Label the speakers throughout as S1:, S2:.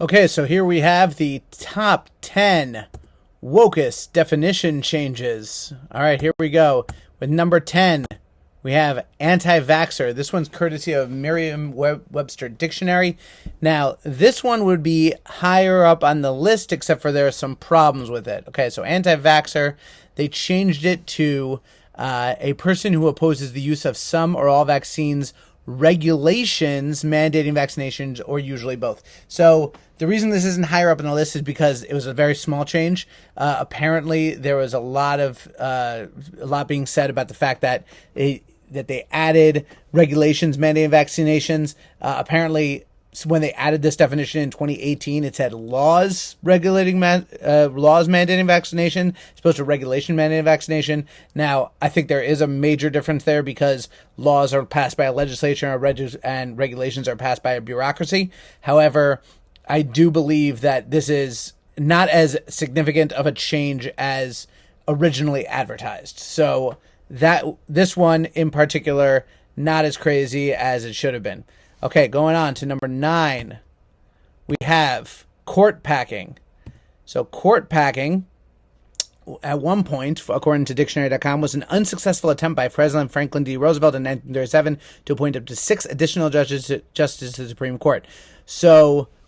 S1: Okay, so here we have the top 10 Wokest definition changes. All right, here we go. With number 10, we have anti-vaxxer. This one's courtesy of Merriam-Webster Dictionary. Now, this one would be higher up on the list, except for there are some problems with it. Okay, so anti-vaxxer, they changed it to a person who opposes the use of some or all vaccines, regulations mandating vaccinations, or usually both. So the reason this isn't higher up on the list is because it was a very small change. Apparently, there was a lot being said about the fact that they added regulations mandating vaccinations. Apparently, when they added this definition in 2018, it said laws mandating vaccination, as opposed to regulation mandating vaccination. Now, I think there is a major difference there because laws are passed by a legislature and regulations are passed by a bureaucracy. However, I do believe that this is not as significant of a change as originally advertised. So this one in particular, not as crazy as it should have been. Okay, going on to number 9, we have court packing. So court packing, at one point, according to dictionary.com, was an unsuccessful attempt by President Franklin D. Roosevelt in 1937 to appoint up to 6 additional judges to the Supreme Court,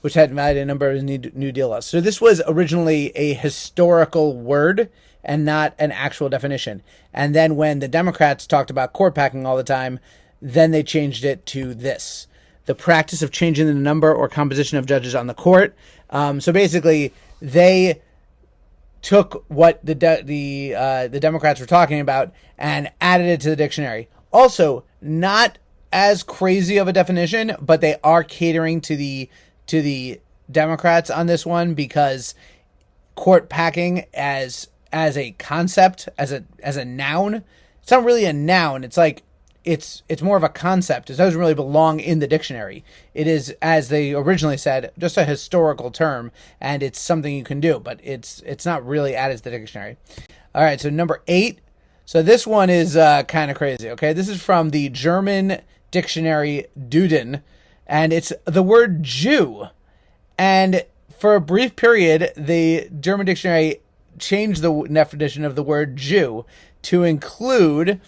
S1: which had invited a number of New Deal laws. So this was originally a historical word and not an actual definition. And then when the Democrats talked about court packing all the time, then they changed it to this: the practice of changing the number or composition of judges on the court. So basically, they took what the Democrats were talking about and added it to the dictionary. Also, not as crazy of a definition, but they are catering to the Democrats on this one, because court packing as a concept, as a noun, it's not really a noun. It's like it's more of a concept. It doesn't really belong in the dictionary. It is, as they originally said, just a historical term, and it's something you can do, but it's not really added to the dictionary. All right, so number 8. So this one is kind of crazy, okay? This is from the German dictionary Duden, and it's the word Jew. And for a brief period, the German dictionary changed the definition of the word Jew to include: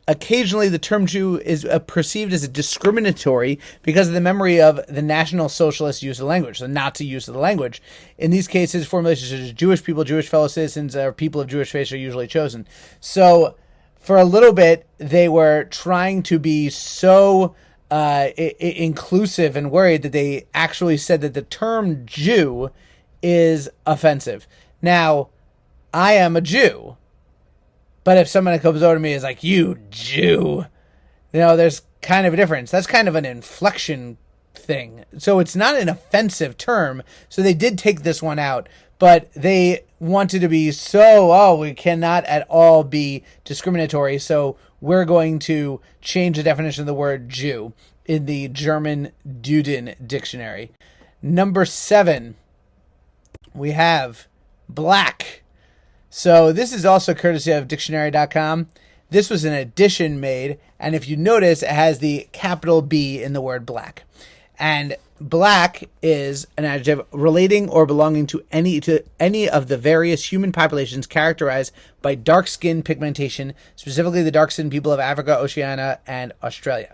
S1: occasionally, the term Jew is perceived as discriminatory because of the memory of the National Socialist use of the language, the Nazi use of the language. In these cases, formulations such as Jewish people, Jewish fellow citizens, or people of Jewish faith are usually chosen. So, for a little bit, they were trying to be so inclusive and worried that they actually said that the term Jew is offensive. Now, I am a Jew. But if someone comes over to me and is like, "You Jew," there's kind of a difference. That's kind of an inflection thing. So it's not an offensive term. So they did take this one out, but they wanted to be we cannot at all be discriminatory. So we're going to change the definition of the word Jew in the German Duden dictionary. Number 7, we have black. So this is also courtesy of dictionary.com. This was an addition made, and if you notice, it has the capital B in the word black. And black is an adjective relating or belonging to any of the various human populations characterized by dark-skin pigmentation, specifically the dark-skinned people of Africa, Oceania, and Australia.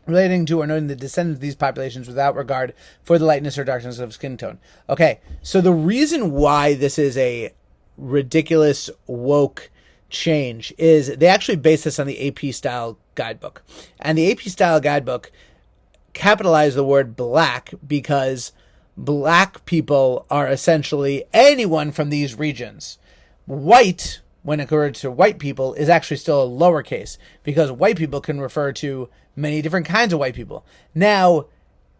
S1: Relating to or noting the descendants of these populations without regard for the lightness or darkness of skin tone. Okay, so the reason why this is a ridiculous woke change is they actually base this on the AP style guidebook, and the AP style guidebook capitalized the word black because black people are essentially anyone from these regions. White, when it refers to white people, is actually still a lowercase because white people can refer to many different kinds of white people. Now,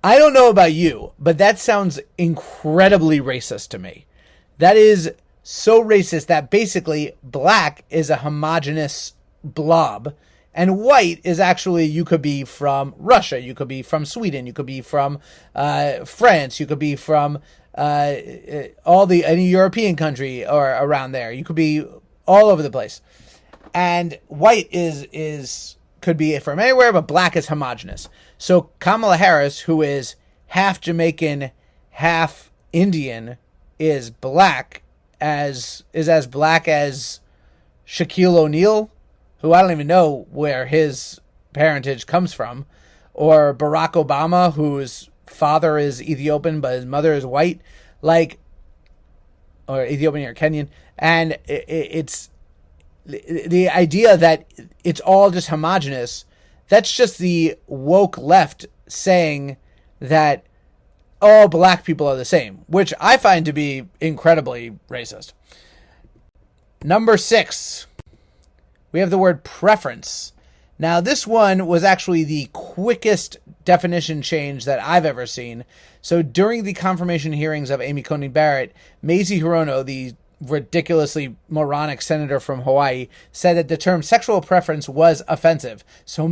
S1: I don't know about you, but that sounds incredibly racist to me. That is so racist that basically black is a homogeneous blob, and white is actually, you could be from Russia, you could be from Sweden, you could be from France, you could be from any European country or around there. You could be all over the place. And white could be from anywhere, but black is homogeneous. So Kamala Harris, who is half Jamaican, half Indian is as black as Shaquille O'Neal, who I don't even know where his parentage comes from, or Barack Obama, whose father is Ethiopian but his mother is white, like, or Ethiopian or Kenyan, and it's the idea that it's all just homogenous. That's just the woke left saying that all black people are the same, which I find to be incredibly racist. Number 6, we have the word preference. Now, this one was actually the quickest definition change that I've ever seen. So during the confirmation hearings of Amy Coney Barrett, Mazie Hirono, the ridiculously moronic senator from Hawaii, said that the term sexual preference was offensive. So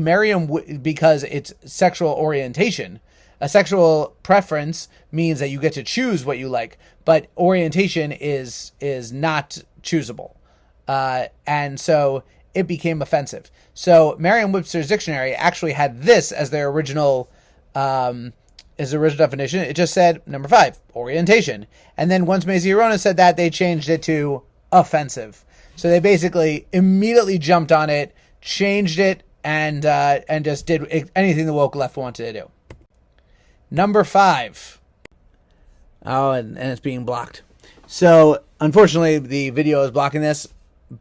S1: because it's sexual orientation, a sexual preference means that you get to choose what you like, but orientation is not choosable. And so it became offensive. So Merriam-Webster's dictionary actually had this as their original definition. It just said, number 5, orientation. And then once Mazie Hirono said that, they changed it to offensive. So they basically immediately jumped on it, changed it, and just did anything the woke left wanted to do. Number 5. Oh, and it's being blocked. So unfortunately, the video is blocking this,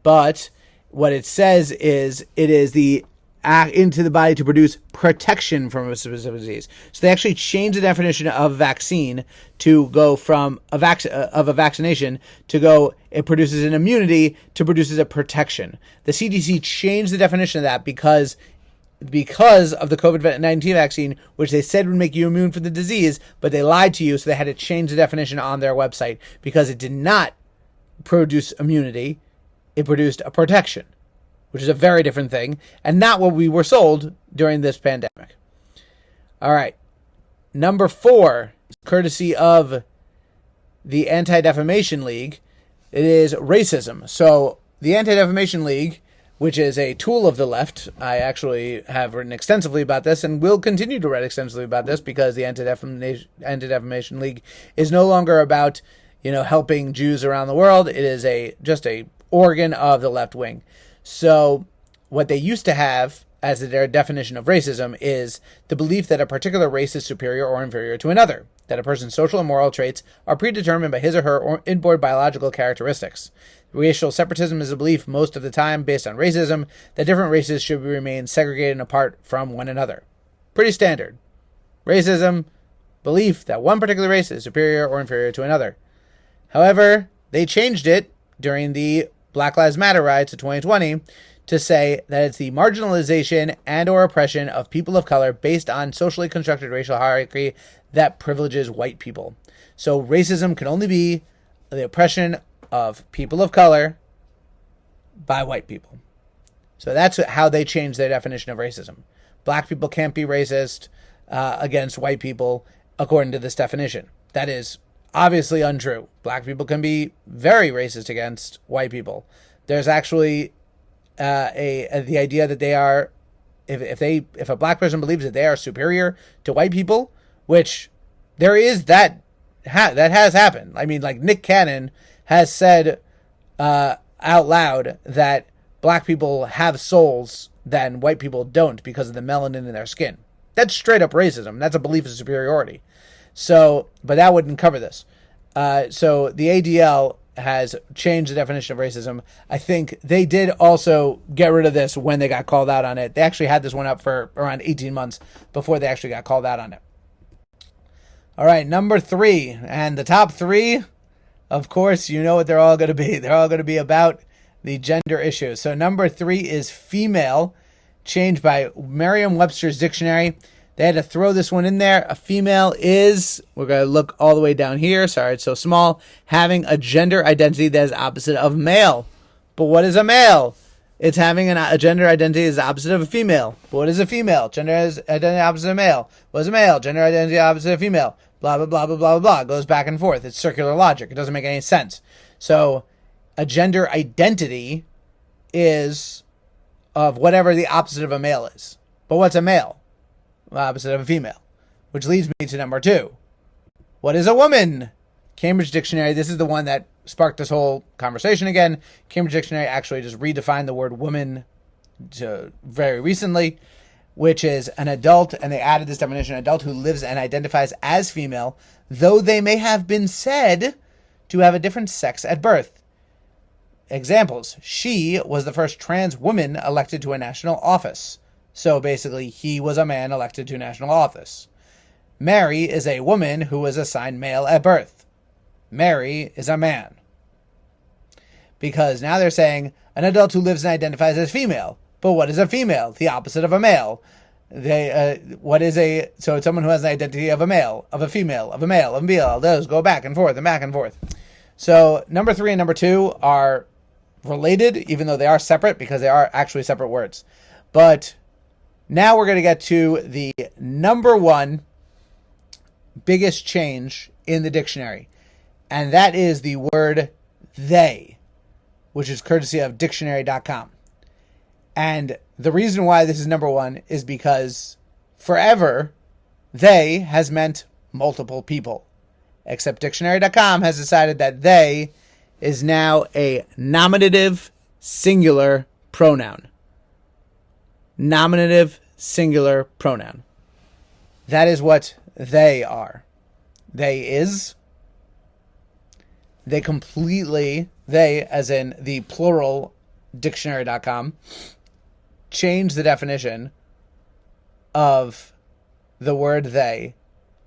S1: but what it says is it is the act into the body to produce protection from a specific disease. So they actually changed the definition of vaccine to go from a vaccination to go, it produces an immunity to produces a protection. The CDC changed the definition of that because of the COVID-19 vaccine, which they said would make you immune from the disease, but they lied to you, so they had to change the definition on their website because it did not produce immunity. It produced a protection, which is a very different thing, and not what we were sold during this pandemic. All right. Number 4, courtesy of the Anti-Defamation League, it is racism. So the Anti-Defamation League, which is a tool of the left, I actually have written extensively about this and will continue to write extensively about this because the Anti-Defamation League is no longer about, helping Jews around the world. It is just a organ of the left wing. So what they used to have as their definition of racism is the belief that a particular race is superior or inferior to another, that a person's social and moral traits are predetermined by his or her inborn biological characteristics. Racial separatism is a belief most of the time based on racism that different races should remain segregated and apart from one another. Pretty standard. Racism, belief that one particular race is superior or inferior to another. However, they changed it during the Black Lives Matter riots of 2020 to say that it's the marginalization and or oppression of people of color based on socially constructed racial hierarchy that privileges white people. So racism can only be the oppression of people of color by white people. So that's how they changed their definition of racism. Black people can't be racist against white people according to this definition. That is obviously untrue. Black people can be very racist against white people. There's actually the idea that they are, if a black person believes that they are superior to white people, which there is that has happened. I mean, like Nick Cannon has said out loud that black people have souls than white people don't because of the melanin in their skin. That's straight up racism. That's a belief of superiority. So, but that wouldn't cover this. So the ADL has changed the definition of racism. I think they did also get rid of this when they got called out on it. They actually had this one up for around 18 months before they actually got called out on it. All right, number 3. And the top 3, of course, you know what they're all going to be. They're all going to be about the gender issue. So number 3 is female, changed by Merriam-Webster's dictionary. They had to throw this one in there. A female is, we're going to look all the way down here. Sorry, it's so small. Having a gender identity that is opposite of male. But what is a male? It's having a gender identity that is opposite of a female. But what is a female? Gender identity opposite of male. What is a male? Gender identity opposite of female. Blah, blah, blah, blah, blah, blah. It goes back and forth. It's circular logic. It doesn't make any sense. So a gender identity is of whatever the opposite of a male is. But what's a male? Opposite of a female, which leads me to number 2. What is a woman? Cambridge Dictionary, this is the one that sparked this whole conversation again. Cambridge Dictionary actually just redefined the word woman very recently, which is an adult, and they added this definition: adult who lives and identifies as female, though they may have been said to have a different sex at birth. Examples: she was the first trans woman elected to a national office. So basically, he was a man elected to national office. Mary is a woman who was assigned male at birth. Mary is a man. Because now they're saying an adult who lives and identifies as female. But what is a female? The opposite of a male. So it's someone who has an identity of a male, of a female, of a male, of a male. Those go back and forth and back and forth. So number 3 and number 2 are related, even though they are separate, because they are actually separate words. But now we're going to get to the number 1 biggest change in the dictionary. And that is the word they, which is courtesy of dictionary.com. And the reason why this is number 1 is because forever, they has meant multiple people. Except dictionary.com has decided that they is now a nominative singular pronoun. Nominative singular pronoun. That is what they are. They is. They completely, they as in the plural dictionary.com, change the definition of the word they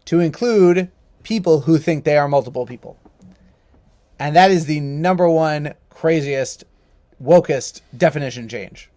S1: to include people who think they are multiple people. And that is the number 1 craziest, wokest definition change.